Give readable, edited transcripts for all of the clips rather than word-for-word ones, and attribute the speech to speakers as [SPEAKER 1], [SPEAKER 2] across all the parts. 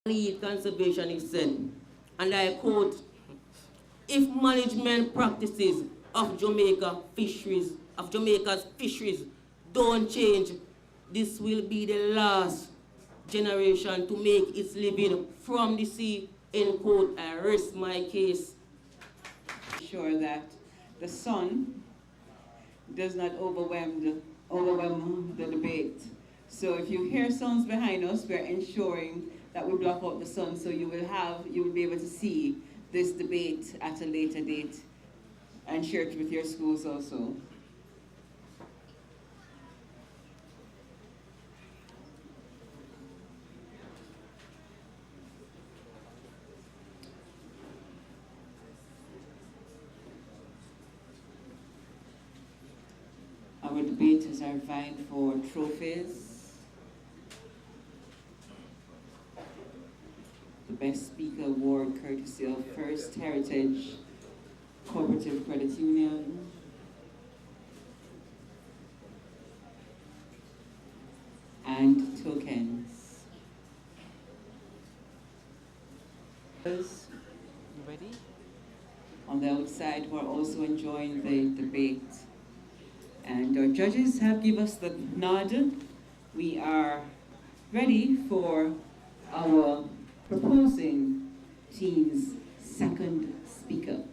[SPEAKER 1] lead conservationist said, and I quote, "If management practices of Jamaica's fisheries don't change, this will be the last generation to make its living from the sea," end quote. I rest my case.
[SPEAKER 2] Sure that the sun does not overwhelm the debate. So if you hear sounds behind us, we're ensuring that we block out the sun so you will be able to see this debate at a later date and share it with your schools also. Our debaters are vying for trophies. The Best Speaker Award courtesy of First Heritage Cooperative Credit Union. And tokens.
[SPEAKER 3] Ready?
[SPEAKER 2] On the outside who are also enjoying the debate. And our judges have given us the nod. We are ready for our proposing team's second speaker.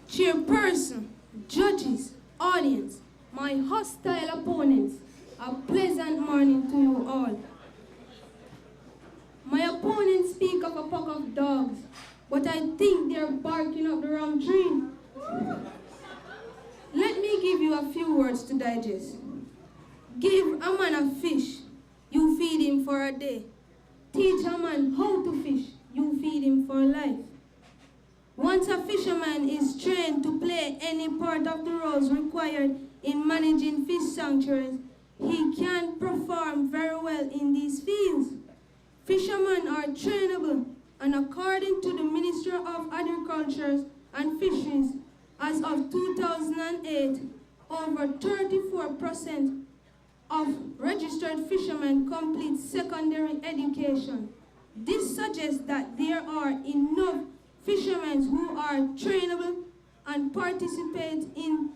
[SPEAKER 4] Chairperson, judges, audience, my hostile opponents, a pleasant morning to you all. My opponents speak of a pack of dogs, but I think they're barking up the wrong tree. Let me give you a few words to digest. Give a man a fish, you feed him for a day. Teach a man how to fish, you feed him for life. Once a fisherman is trained to play any part of the roles required in managing fish sanctuaries, he can perform very well in these fields. Fishermen are trainable, and according to the Ministry of Agriculture and Fisheries, as of 2008, over 34% of registered fishermen complete secondary education. This suggests that there are enough fishermen who are trainable and participate in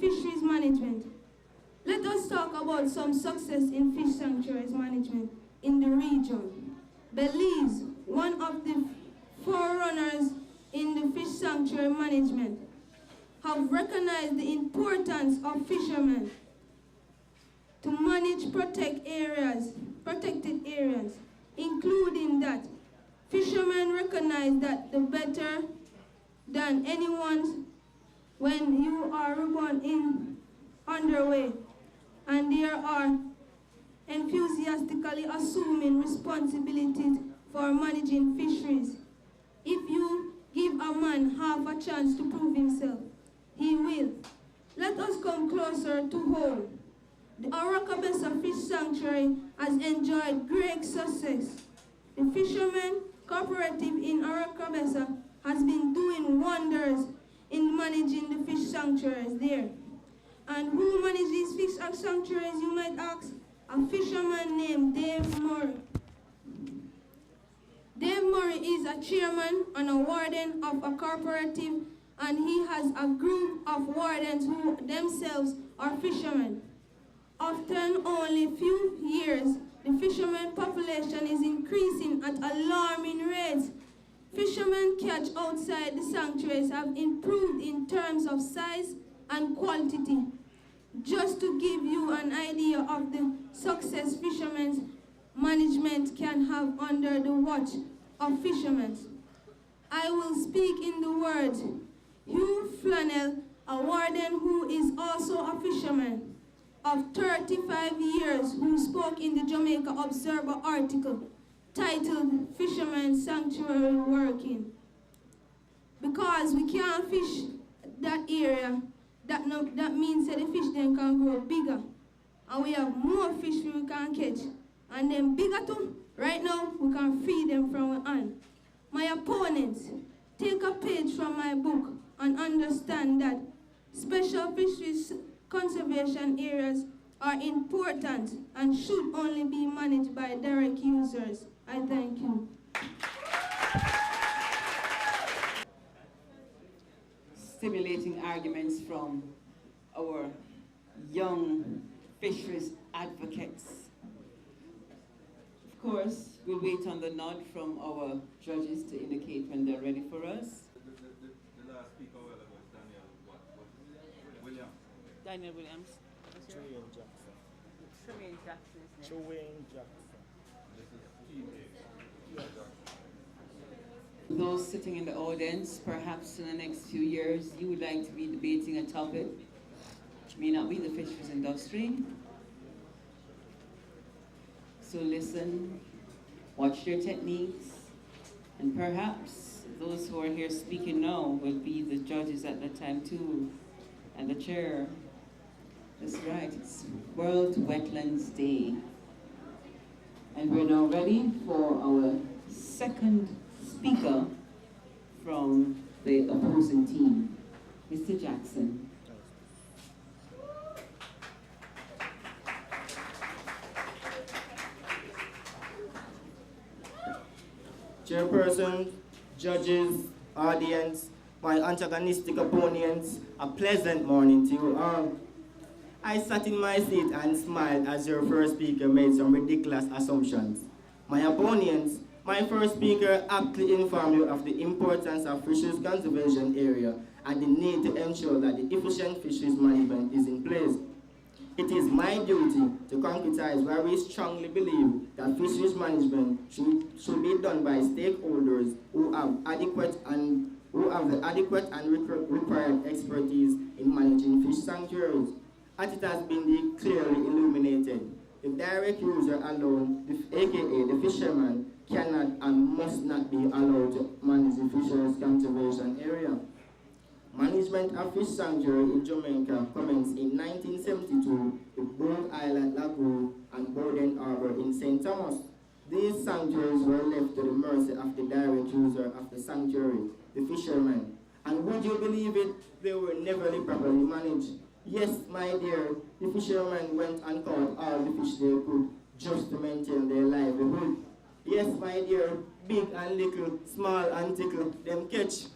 [SPEAKER 4] fisheries management. Let us talk about some success in fish sanctuaries management in the region. Belize, one of the forerunners in the fish sanctuary management, have recognized the importance of fishermen to manage protected areas, including that fishermen recognize that the better than anyone when you are underway, and they are enthusiastically assuming responsibilities for managing fisheries. If you give a man half a chance to prove himself, he will. Let us come closer to home. The Arakabessa Fish Sanctuary has enjoyed great success. The fishermen cooperative in Arakabessa has been doing wonders in managing the fish sanctuaries there. And who manages these fish sanctuaries, you might ask? A fisherman named Dave Murray. Dave Murray is a chairman and a warden of a cooperative, and he has a group of wardens who themselves are fishermen. After only a few years, the fishermen population is increasing at alarming rates. Fishermen catch outside the sanctuaries have improved in terms of size and quantity. Just to give you an idea of the success fishermen's management can have under the watch of fishermen, I will speak in the words Hugh Flannel, a warden who is also a fisherman of 35 years, who spoke in the Jamaica Observer article titled Fisherman Sanctuary Working. Because we can't fish that area, that means that the fish then can grow bigger. And we have more fish we can catch. And then bigger too, right now we can feed them from our hand. My opponents, Take a page from my book and understand that special fisheries conservation areas are important and should only be managed by direct users. I thank you.
[SPEAKER 2] Stimulating arguments from our young fisheries advocates. Of course, we'll wait on the nod from our judges to indicate when they're ready for us.
[SPEAKER 3] The last speaker was Daniel Williams.
[SPEAKER 5] Daniel Williams.
[SPEAKER 6] Tremaine Jackson.
[SPEAKER 5] Tremaine Jackson, isn't it?
[SPEAKER 6] Tremaine Jackson.
[SPEAKER 3] This is T.A.
[SPEAKER 2] Those sitting in the audience, perhaps in the next few years, you would like to be debating a topic which may not be the fisheries industry. So listen, watch your techniques, and perhaps those who are here speaking now will be the judges at that time too, and the chair. That's right, it's World Wetlands Day. And we're now ready for our second speaker from the opposing team, Mr. Jackson.
[SPEAKER 6] Chairperson, judges, audience, my antagonistic opponents, a pleasant morning to you all. I sat in my seat and smiled as your first speaker made some ridiculous assumptions. My opponents, my first speaker aptly informed you of the importance of fisheries conservation area and the need to ensure that the efficient fisheries management is in place. It is my duty to concretize why we strongly believe that fisheries management should be done by stakeholders who have the adequate and required expertise in managing fish sanctuaries. As it has been clearly illuminated, the direct user alone, aka the fisherman, cannot and must not be allowed to manage the fisheries conservation area. Management of fish sanctuary in Jamaica commenced in 1972 with Broad Island Lagoon and Bowden Harbour in St. Thomas. These sanctuaries were left to the mercy of the direct user of the sanctuary, the fisherman. And would you believe it, they were never properly managed. Yes, my dear, the fishermen went and caught all the fish they could just to maintain their livelihood. Yes, my dear, big and little, small and tickle, them catch.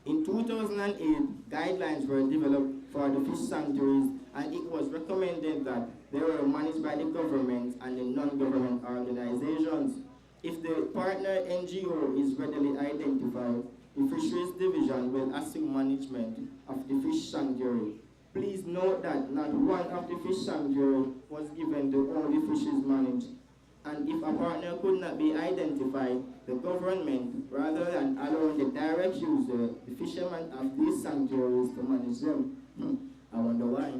[SPEAKER 6] In 2008, guidelines were developed for the fish sanctuaries, and it was recommended that they were managed by the government and the non-government organizations. If the partner NGO is readily identified, the Fisheries Division will assume management of the fish sanctuary. Please note that not one of the fish sanctuary was given the only fishes managed. And if a partner could not be identified, the government, rather than allowing the direct user, the fishermen of these sanctuaries to manage them. I wonder why.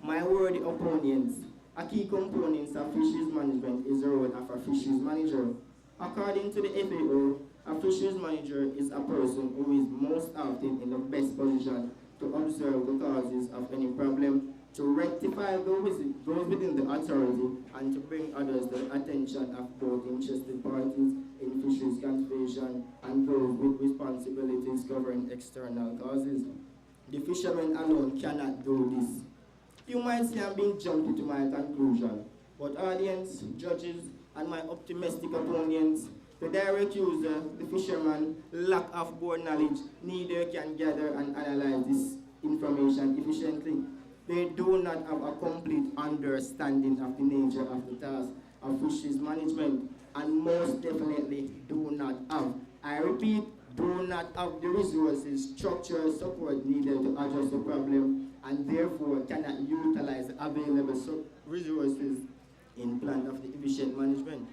[SPEAKER 6] My worthy opponents, a key component of fisheries management is the role of a fisheries manager. According to the FAO, a fisheries manager is a person who is most often in the best position to observe the causes of any problem, to rectify those within the authority, and to bring others to the attention of both interested parties in fisheries conservation and those with responsibilities covering external causes. The fishermen alone cannot do this. You might say I'm being jumpy to my conclusion, but audience, judges, and my optimistic opponents, the direct user, the fisherman, lack of board knowledge, neither can gather and analyze this information efficiently. They do not have a complete understanding of the nature of the task of fisheries management, and most definitely do not have, I repeat, do not have the resources, structure, support needed to address the problem, and therefore cannot utilize the available resources in plan of the efficient management.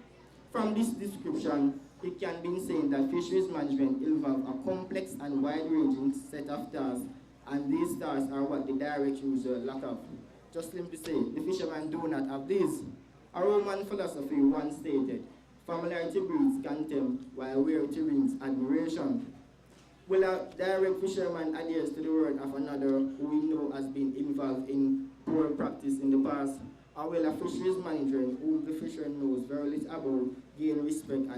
[SPEAKER 6] From this description, it can be seen that fisheries management involves a complex and wide-ranging set of tasks, and these tasks are what the direct user lack of. Just simply say, the fishermen do not have these. A Roman philosophy once stated, familiarity breeds contempt, while rarity brings admiration. Will a direct fisherman adheres to the word of another who we know has been involved in poor practice in the past? Or will a fisheries manager whom the fisher knows very little about gain respect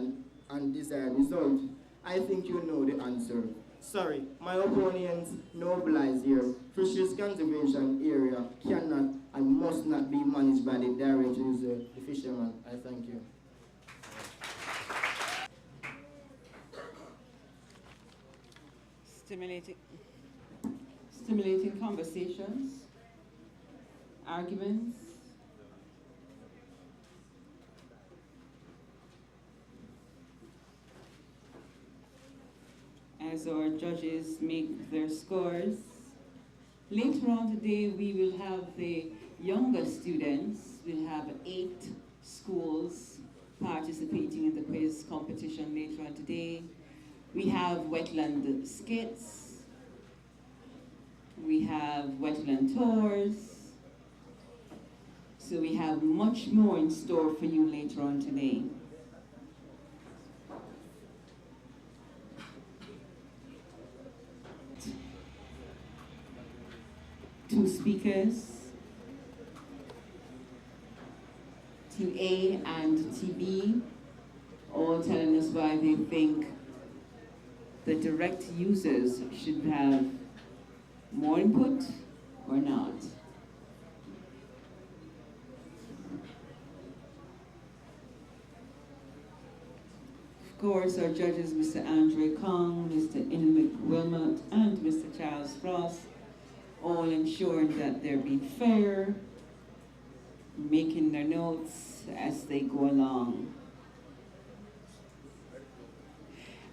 [SPEAKER 6] and desired result? I think you know the answer. Sorry, my opponents, no lies here. Fisheries conservation area cannot and must not be managed by the direct user, the fisherman. I thank you.
[SPEAKER 2] Stimulating conversations, arguments. As our judges make their scores, later on today we will have the younger students. We'll have 8 schools participating in the quiz competition later on today. We have wetland skits. We have wetland tours. So we have much more in store for you later on today. Two speakers, Team A and Team B, all telling us why they think the direct users should have more input or not. Of course, our judges, Mr. Andre Kong, Mr. Inmik Wilmot, and Mr. Charles Frost, all ensuring that they're being fair, making their notes as they go along.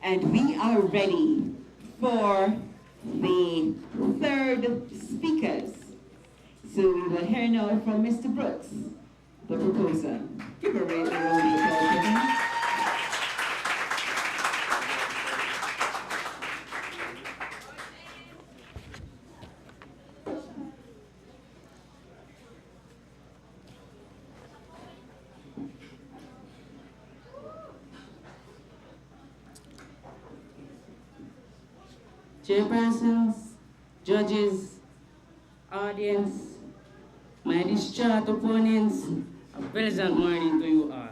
[SPEAKER 2] And we are ready for the third speakers. So we will hear now from Mr. Brooks, the proposer. Give a round of applause for him.
[SPEAKER 7] Chairpersons, judges, audience, my discharged opponents, a pleasant morning to you all.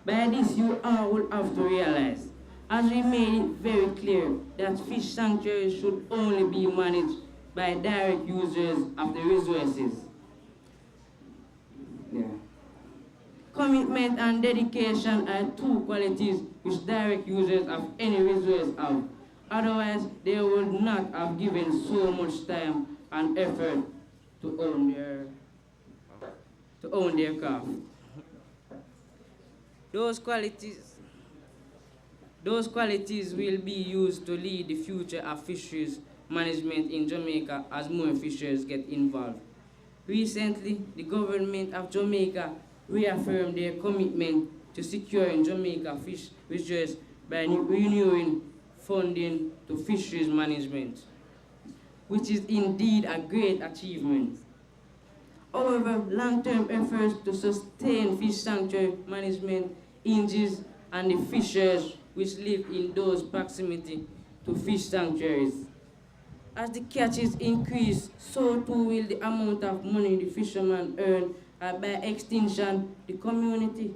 [SPEAKER 7] By this, you all will have to realize, as we made it very clear, that fish sanctuaries should only be managed by direct users of the resources. Commitment and dedication are 2 qualities which direct users of any resource have. Otherwise, they would not have given so much time and effort to own their craft. Those qualities will be used to lead the future of fisheries management in Jamaica as more fishers get involved. Recently, the government of Jamaica reaffirmed their commitment to securing Jamaica fish resources by renewing funding to fisheries management, which is indeed a great achievement. However, long-term efforts to sustain fish sanctuary management hinges on the fishers which live in those proximity to fish sanctuaries. As the catches increase, so too will the amount of money the fishermen earn, and by extension, the community.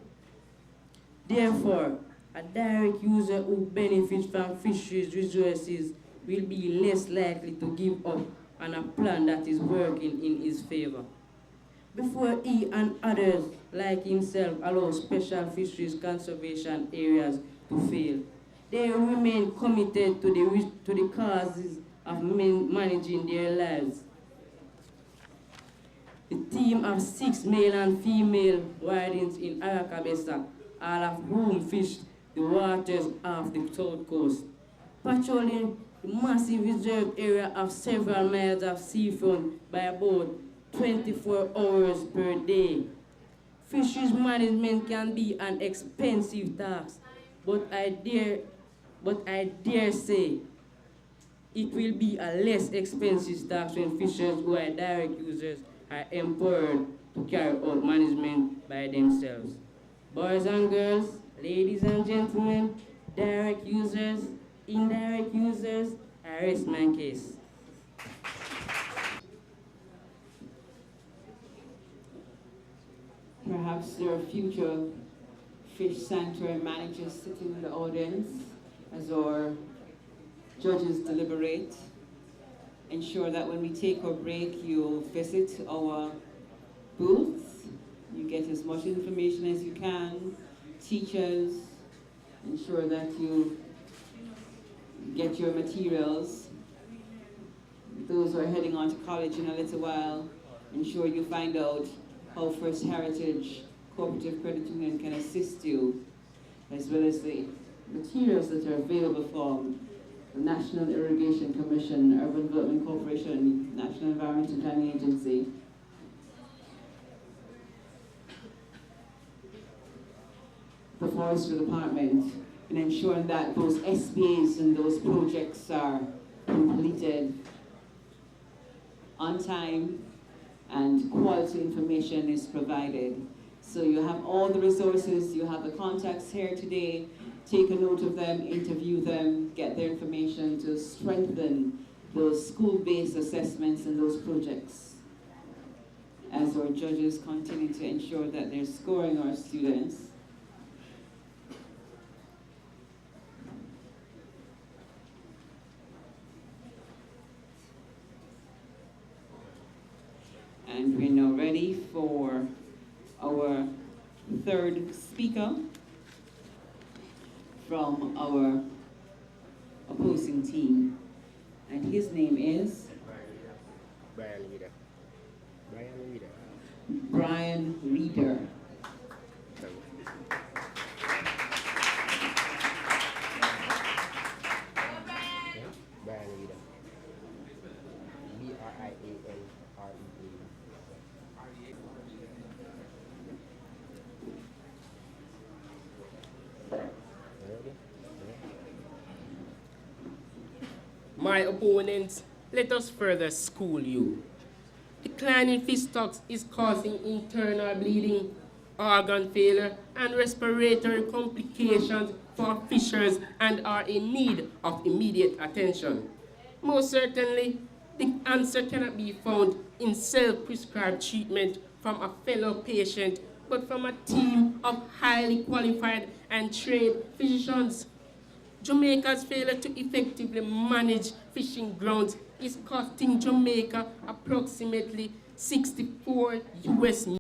[SPEAKER 7] Therefore, a direct user who benefits from fisheries resources will be less likely to give up on a plan that is working in his favor. Before he and others like himself allow special fisheries conservation areas to fail, they remain committed to the causes of managing their lives. The team of 6 male and female wardens in Arakabesa, all of whom fished the waters of the south coast, patrolling the massive reserve area of several miles of seafront by about 24 hours per day. Fisheries management can be an expensive task, but I dare say it will be a less expensive task when fishers who are direct users are empowered to carry out management by themselves. Boys and girls, ladies and gentlemen, direct users, indirect users, I rest my case.
[SPEAKER 2] Perhaps there are future fish sanctuary managers sitting in the audience as our judges deliberate, ensure that when we take our break, you visit our booths, you get as much information as you can, teachers, ensure that you get your materials. Those who are heading on to college in a little while, ensure you find out how First Heritage Cooperative Credit Union can assist you, as well as the materials that are available from the National Irrigation Commission, Urban Development Corporation, National Environmental Planning Agency. The Forestry Department, in ensuring that those SBAs and those projects are completed on time and quality information is provided. So you have all the resources, you have the contacts here today, take a note of them, interview them, get their information to strengthen those school-based assessments and those projects as our judges continue to ensure that they're scoring our students. And we're now ready for our third speaker from our opposing team. And his name is
[SPEAKER 6] Brian Reader.
[SPEAKER 2] Brian Reader.
[SPEAKER 6] Brian Reader. BRIANREA.
[SPEAKER 8] My opponents, let us further school you. Declining fish stocks is causing internal bleeding, organ failure, and respiratory complications for fishers and are in need of immediate attention. Most certainly, the answer cannot be found in self-prescribed treatment from a fellow patient, but from a team of highly qualified and trained physicians. Jamaica's failure to effectively manage fishing grounds is costing Jamaica approximately $64